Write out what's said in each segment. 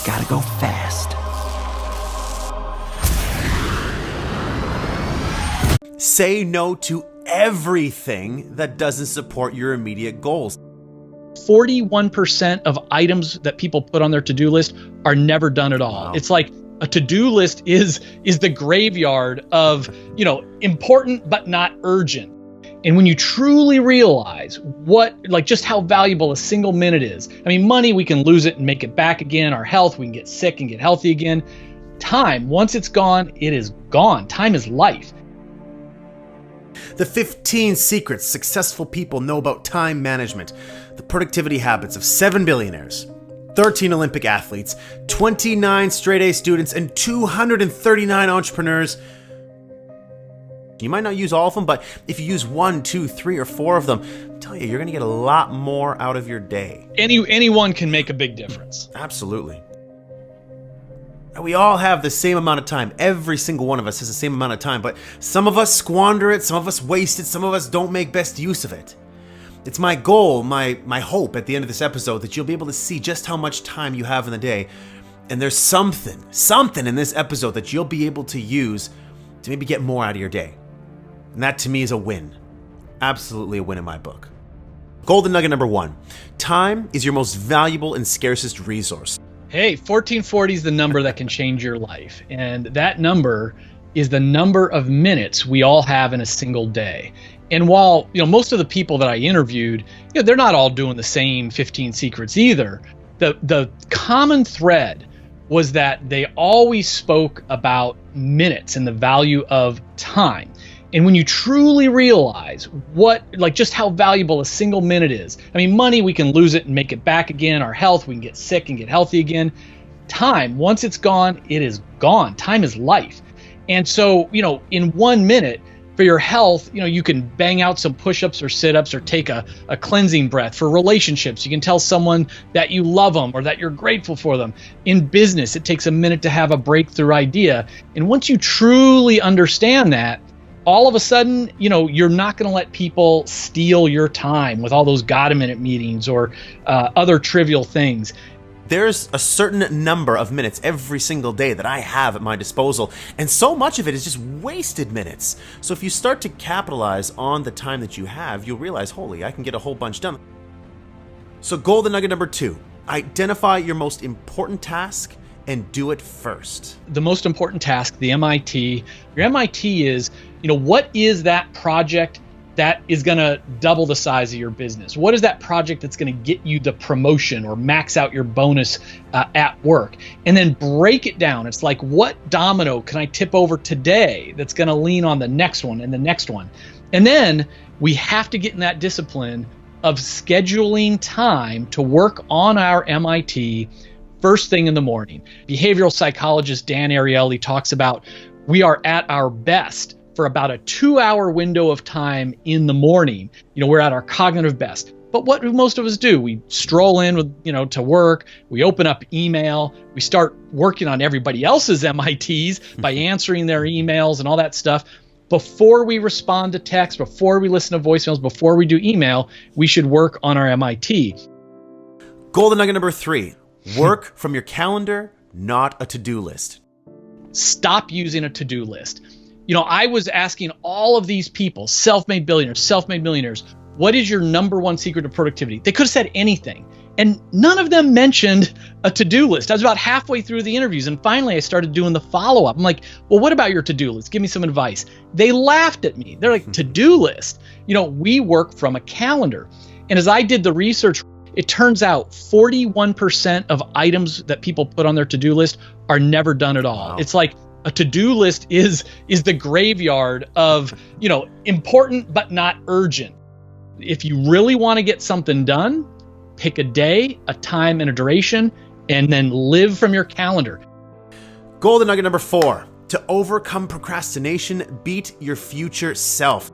Gotta go fast. Say no to everything that doesn't support your immediate goals. 41% of items that people put on their to-do list are never done at all. Wow. It's like a to-do list is the graveyard of, important but not urgent. And when you truly realize just how valuable a single minute is. I mean, money, we can lose it and make it back again. Our health, we can get sick and get healthy again. Time, once it's gone, it is gone. Time is life. The 15 secrets successful people know about time management. The productivity habits of 7 billionaires, 13 Olympic athletes, 29 straight-A students, and 239 entrepreneurs. You might not use all of them, but if you use 1, 2, 3, or 4 of them, I tell you, you're going to get a lot more out of your day. Anyone can make a big difference. Absolutely. We all have the same amount of time. Every single one of us has the same amount of time, but some of us squander it, some of us waste it, some of us don't make best use of it. It's my goal, my hope at the end of this episode that you'll be able to see just how much time you have in the day. And there's something in this episode that you'll be able to use to maybe get more out of your day. And that to me is a win. Absolutely a win in my book. Golden nugget number 1. Time is your most valuable and scarcest resource. Hey, 1440 is the number that can change your life. And that number is the number of minutes we all have in a single day. And while, most of the people that I interviewed, they're not all doing the same 15 secrets either. The common thread was that they always spoke about minutes and the value of time. And when you truly realize just how valuable a single minute is. I mean, money, we can lose it and make it back again. Our health, we can get sick and get healthy again. Time, once it's gone, it is gone. Time is life. And so, in 1 minute for your health, you can bang out some push-ups or sit-ups or take a cleansing breath. For relationships, you can tell someone that you love them or that you're grateful for them. In business, it takes a minute to have a breakthrough idea. And once you truly understand that, all of a sudden, you're not going to let people steal your time with all those God-a-minute meetings or other trivial things. There's a certain number of minutes every single day that I have at my disposal, and so much of it is just wasted minutes. So if you start to capitalize on the time that you have, you'll realize, holy, I can get a whole bunch done. So golden nugget number 2, identify your most important task and do it first. The most important task, the MIT. Your MIT is, what is that project that is going to double the size of your business? What is that project that's going to get you the promotion or max out your bonus at work? And then break it down. It's like, what domino can I tip over today that's going to lean on the next one and the next one? And then we have to get in that discipline of scheduling time to work on our MIT first thing in the morning. Behavioral psychologist Dan Ariely talks about we are at our best for about a 2-hour window of time in the morning. We're at our cognitive best. But what do most of us do? We stroll in with, to work, we open up email, we start working on everybody else's MITs by answering their emails and all that stuff. Before we respond to text, before we listen to voicemails, before we do email, we should work on our MIT. Golden nugget number 3, work from your calendar, not a to-do list. Stop using a to-do list. I was asking all of these people, self-made billionaires, self-made millionaires, what is your number 1 secret to productivity? They could have said anything. And none of them mentioned a to-do list. I was about halfway through the interviews, and finally I started doing the follow-up. I'm like, well, what about your to-do list? Give me some advice. They laughed at me. They're like, to-do list? We work from a calendar. And as I did the research, it turns out 41% of items that people put on their to-do list are never done at all. Wow. It's like a to-do list is the graveyard of, important but not urgent. If you really want to get something done, pick a day, a time, and a duration, and then live from your calendar. Golden nugget number 4, to overcome procrastination, beat your future self.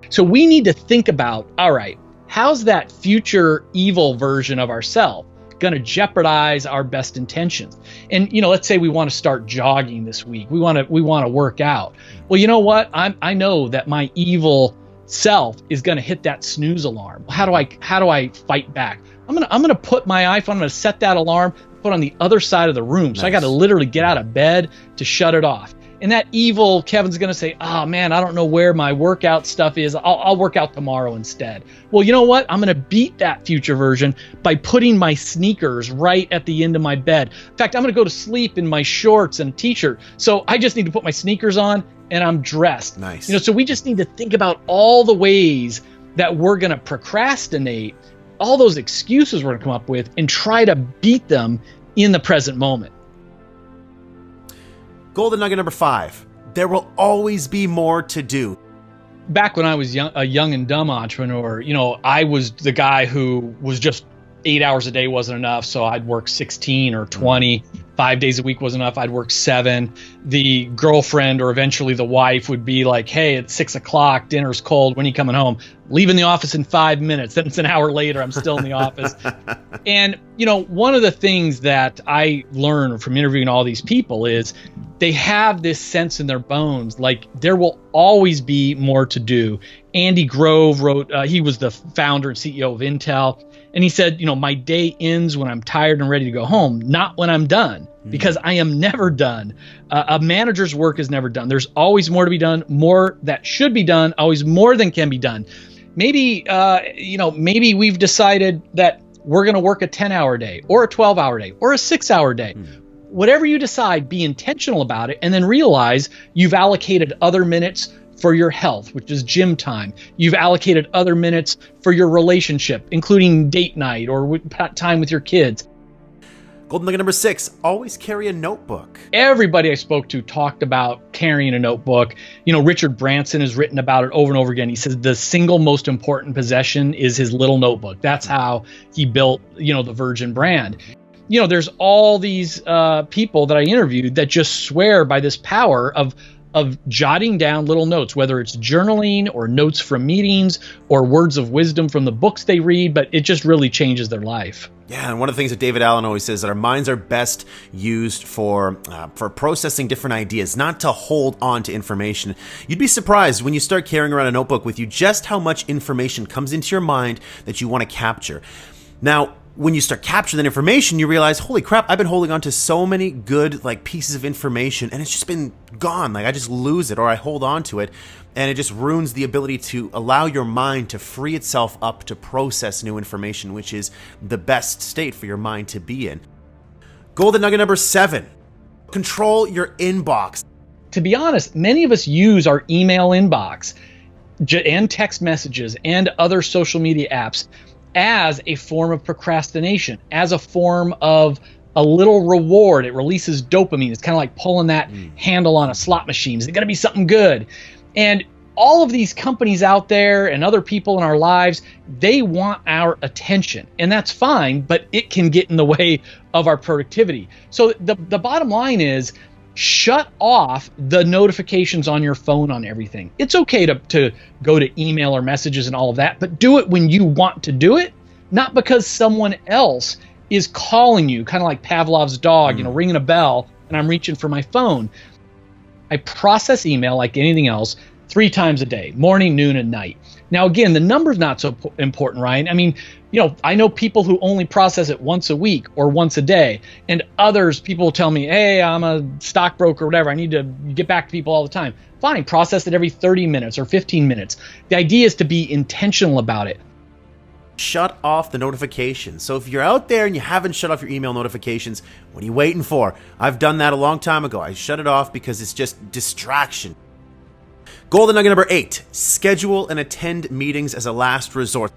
So we need to think about, all right, how's that future evil version of ourselves going to jeopardize our best intentions? And let's say we want to start jogging this week. We want to work out. Well, you know what? I know that my evil self is going to hit that snooze alarm. How do I fight back? I'm gonna put my iPhone. I'm gonna set that alarm. put on the other side of the room. So I got to literally get out of bed to shut it off. And that evil Kevin's going to say, oh man, I don't know where my workout stuff is. I'll work out tomorrow instead. Well, you know what? I'm going to beat that future version by putting my sneakers right at the end of my bed. In fact, I'm going to go to sleep in my shorts and t-shirt. So I just need to put my sneakers on and I'm dressed. Nice. So we just need to think about all the ways that we're going to procrastinate, all those excuses we're going to come up with, and try to beat them in the present moment. Golden nugget number 5. There will always be more to do. Back when I was a young and dumb entrepreneur, I was the guy who was just 8 hours a day wasn't enough. So I'd work 16 or 20. 5 days a week wasn't enough. I'd work 7. The girlfriend or eventually the wife would be like, hey, it's 6 o'clock. Dinner's cold. When are you coming home? Leaving the office in 5 minutes. Then it's an hour later. I'm still in the office. And, one of the things that I learned from interviewing all these people is they have this sense in their bones, like there will always be more to do. Andy Grove wrote, he was the founder and CEO of Intel. And he said, my day ends when I'm tired and ready to go home, not when I'm done, because I am never done. A manager's work is never done. There's always more to be done, more that should be done, always more than can be done. Maybe, maybe we've decided that we're going to work a 10-hour day or a 12-hour day or a 6-hour day. Whatever you decide, be intentional about it, and then realize you've allocated other minutes for your health, which is gym time. You've allocated other minutes for your relationship, including date night or time with your kids. Golden nugget number 6, always carry a notebook. Everybody I spoke to talked about carrying a notebook. Richard Branson has written about it over and over again. He says the single most important possession is his little notebook. That's how he built, the Virgin brand. There's all these people that I interviewed that just swear by this power of jotting down little notes, whether it's journaling or notes from meetings or words of wisdom from the books they read, but it just really changes their life. Yeah, and one of the things that David Allen always says that our minds are best used for processing different ideas, not to hold on to information. You'd be surprised when you start carrying around a notebook with you just how much information comes into your mind that you want to capture. Now, when you start capturing that information, you realize, holy crap, I've been holding on to so many good pieces of information and it's just been gone. I just lose it or I hold on to it and it just ruins the ability to allow your mind to free itself up to process new information, which is the best state for your mind to be in. Golden nugget number 7, control your inbox. To be honest, many of us use our email inbox and text messages and other social media apps as a form of procrastination, as a form of a little reward. It releases dopamine. It's kind of like pulling that handle on a slot machine. Is it going to be something good? And all of these companies out there and other people in our lives, they want our attention. And that's fine, but it can get in the way of our productivity. So the bottom line is, shut off the notifications on your phone on everything. It's okay to go to email or messages and all of that, but do it when you want to do it, not because someone else is calling you, kind of like Pavlov's dog, ringing a bell, and I'm reaching for my phone. I process email like anything else 3 times a day, morning, noon, and night. Now, again, the number's not so important, Ryan. I mean, I know people who only process it once a week or once a day, and others, people tell me, hey, I'm a stockbroker or whatever. I need to get back to people all the time. Fine, process it every 30 minutes or 15 minutes. The idea is to be intentional about it. Shut off the notifications. So if you're out there and you haven't shut off your email notifications, what are you waiting for? I've done that a long time ago. I shut it off because it's just distraction. Golden nugget number 8, schedule and attend meetings as a last resort.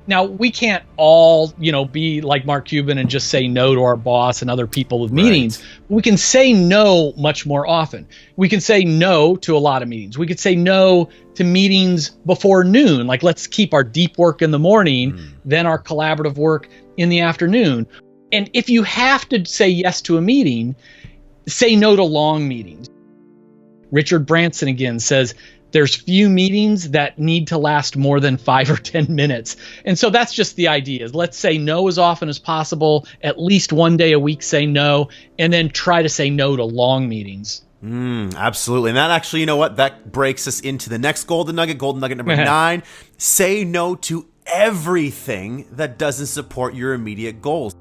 Now, we can't all, be like Mark Cuban and just say no to our boss and other people with meetings. Right. We can say no much more often. We can say no to a lot of meetings. We could say no to meetings before noon. Like, let's keep our deep work in the morning, then our collaborative work in the afternoon. And if you have to say yes to a meeting, say no to long meetings. Richard Branson again says, there's few meetings that need to last more than 5 or 10 minutes. And so that's just the idea. Is let's say no as often as possible, at least one day a week say no, and then try to say no to long meetings. Absolutely. And that actually, that breaks us into the next golden nugget number 9. Say no to everything that doesn't support your immediate goals.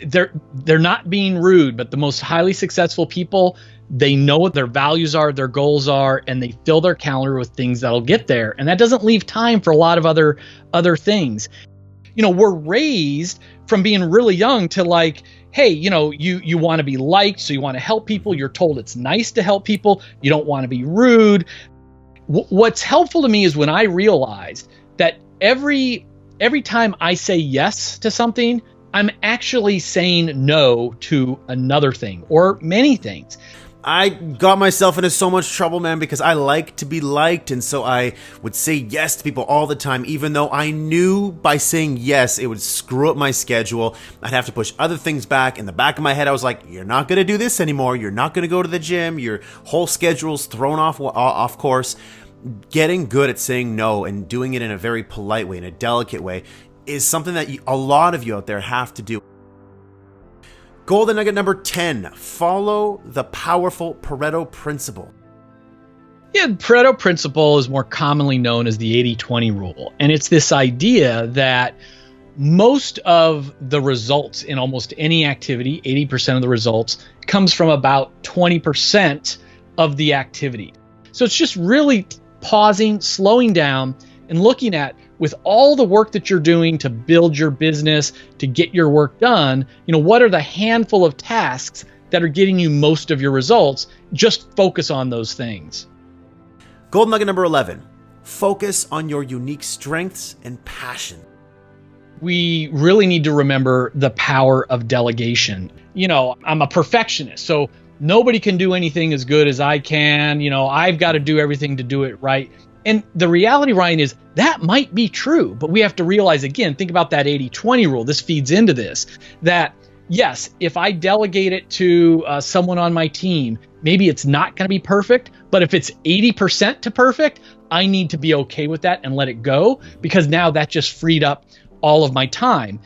they're not being rude, but the most highly successful people, they know what their values are, their goals are, and they fill their calendar with things that'll get there. And that doesn't leave time for a lot of other things. We're raised from being really young to like, hey, you want to be liked, so you want to help people. You're told it's nice to help people. You don't want to be rude. What's helpful to me is when I realized that every time I say yes to something, I'm actually saying no to another thing or many things. I got myself into so much trouble, man, because I like to be liked, and so I would say yes to people all the time, even though I knew by saying yes, it would screw up my schedule. I'd have to push other things back. In the back of my head, I was like, you're not going to do this anymore. You're not going to go to the gym. Your whole schedule's thrown off course. Getting good at saying no and doing it in a very polite way, in a delicate way, is something that a lot of you out there have to do. Golden nugget number 10, follow the powerful Pareto principle. Yeah, the Pareto principle is more commonly known as the 80-20 rule. And it's this idea that most of the results in almost any activity, 80% of the results, comes from about 20% of the activity. So it's just really pausing, slowing down, and looking at, with all the work that you're doing to build your business, to get your work done, what are the handful of tasks that are getting you most of your results? Just focus on those things. Golden nugget number 11, focus on your unique strengths and passion. We really need to remember the power of delegation. I'm a perfectionist, so nobody can do anything as good as I can. I've got to do everything to do it right. And the reality, Ryan, is that might be true, but we have to realize, again, think about that 80-20 rule. This feeds into this, that yes, if I delegate it to someone on my team, maybe it's not going to be perfect, but if it's 80% to perfect, I need to be okay with that and let it go, because now that just freed up all of my time.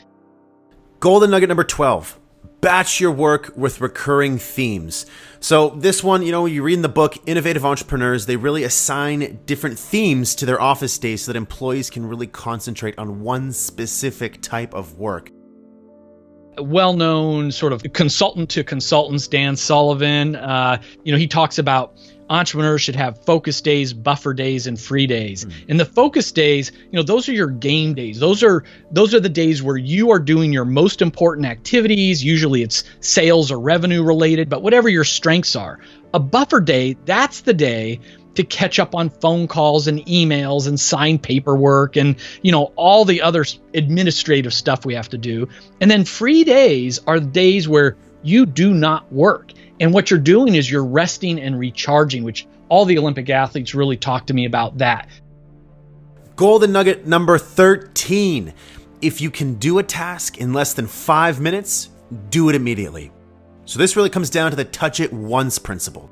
Golden nugget number 12. Batch your work with recurring themes. So this one, you read in the book, innovative entrepreneurs, they really assign different themes to their office days so that employees can really concentrate on one specific type of work. Well-known sort of consultant to consultants, Dan Sullivan, he talks about entrepreneurs should have focus days, buffer days, and free days. And the focus days, those are your game days. Those are the days where you are doing your most important activities. Usually it's sales or revenue related, but whatever your strengths are. A buffer day, that's the day to catch up on phone calls and emails and sign paperwork and, all the other administrative stuff we have to do. And then free days are the days where you do not work. And what you're doing is you're resting and recharging, which all the Olympic athletes really talk to me about that. Golden nugget number 13. If you can do a task in less than 5 minutes, do it immediately. So this really comes down to the touch it once principle.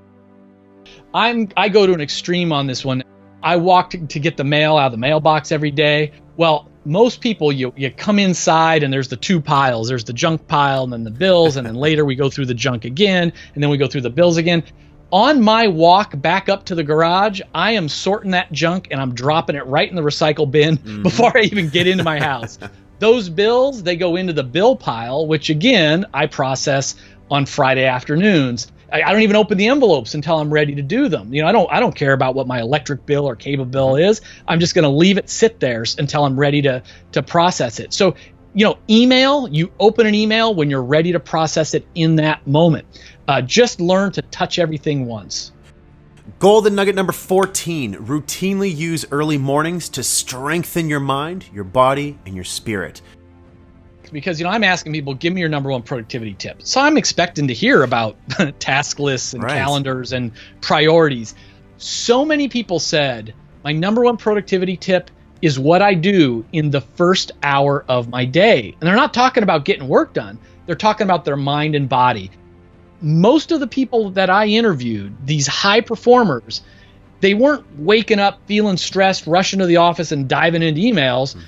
I go to an extreme on this one. I walk to get the mail out of the mailbox every day. Well, most people, you come inside and there's the two piles. There's the junk pile and then the bills, and then later we go through the junk again, and then we go through the bills again. On my walk back up to the garage, I am sorting that junk and I'm dropping it right in the recycle bin before I even get into my house. Those bills, they go into the bill pile, which again, I process on Friday afternoons. I don't even open the envelopes until I'm ready to do them. I don't care about what my electric bill or cable bill is. I'm just going to leave it sit there until I'm ready to process it. So, email, you open an email when you're ready to process it in that moment. Just learn to touch everything once. Golden nugget number 14, routinely use early mornings to strengthen your mind, your body, and your spirit. Because, I'm asking people, give me your number one productivity tip. So I'm expecting to hear about task lists and calendars and priorities. So many people said, my number one productivity tip is what I do in the first hour of my day. And they're not talking about getting work done. They're talking about their mind and body. Most of the people that I interviewed, these high performers, they weren't waking up feeling stressed, rushing to the office and diving into emails.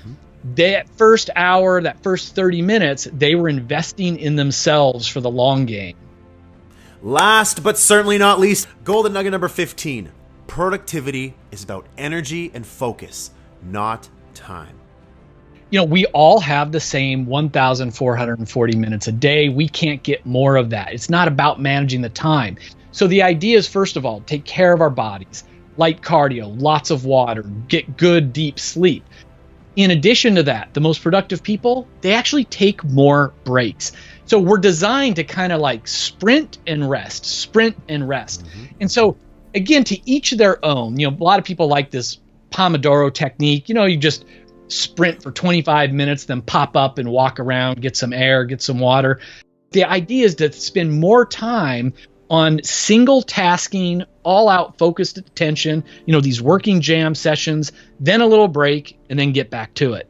That first hour, that first 30 minutes, they were investing in themselves for the long game. Last but certainly not least, golden nugget number 15. Productivity is about energy and focus, not time. we all have the same 1,440 minutes a day. We can't get more of that. It's not about managing the time. So the idea is, first of all, take care of our bodies, light cardio, lots of water, get good deep sleep. In addition to that, the most productive people, they actually take more breaks. So we're designed to kind of like sprint and rest, sprint and rest. And so again, to each their own. A lot of people like this Pomodoro technique. You just sprint for 25 minutes, then pop up and walk around, get some air, get some water. The idea is to spend more time on single tasking, all out focused attention, these working jam sessions, then a little break, and then get back to it.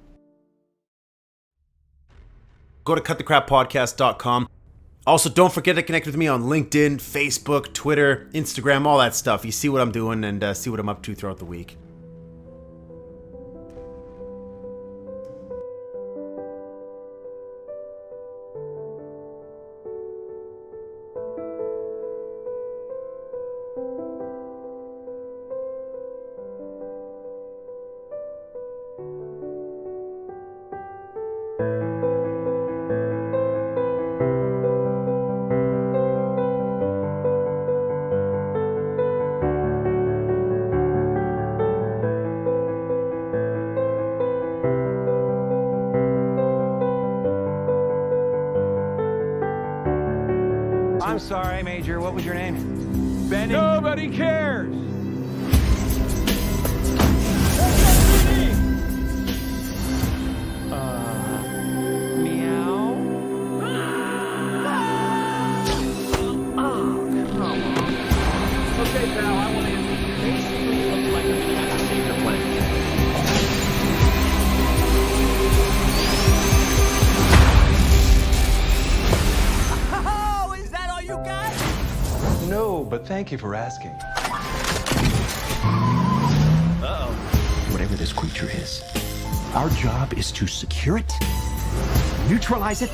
Go to cutthecrappodcast.com. Also, don't forget to connect with me on LinkedIn, Facebook, Twitter, Instagram, all that stuff. You see what I'm doing and see what I'm up to throughout the week. I'm sorry, Major. What was your name? Benny. Nobody cares. Meow. Oh, come on. Okay, pal, I want to basically look like a senior player. Oh, is that all you got? No, but thank you for asking. Whatever this creature is, our job is to secure it, neutralize it,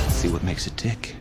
see what makes it tick.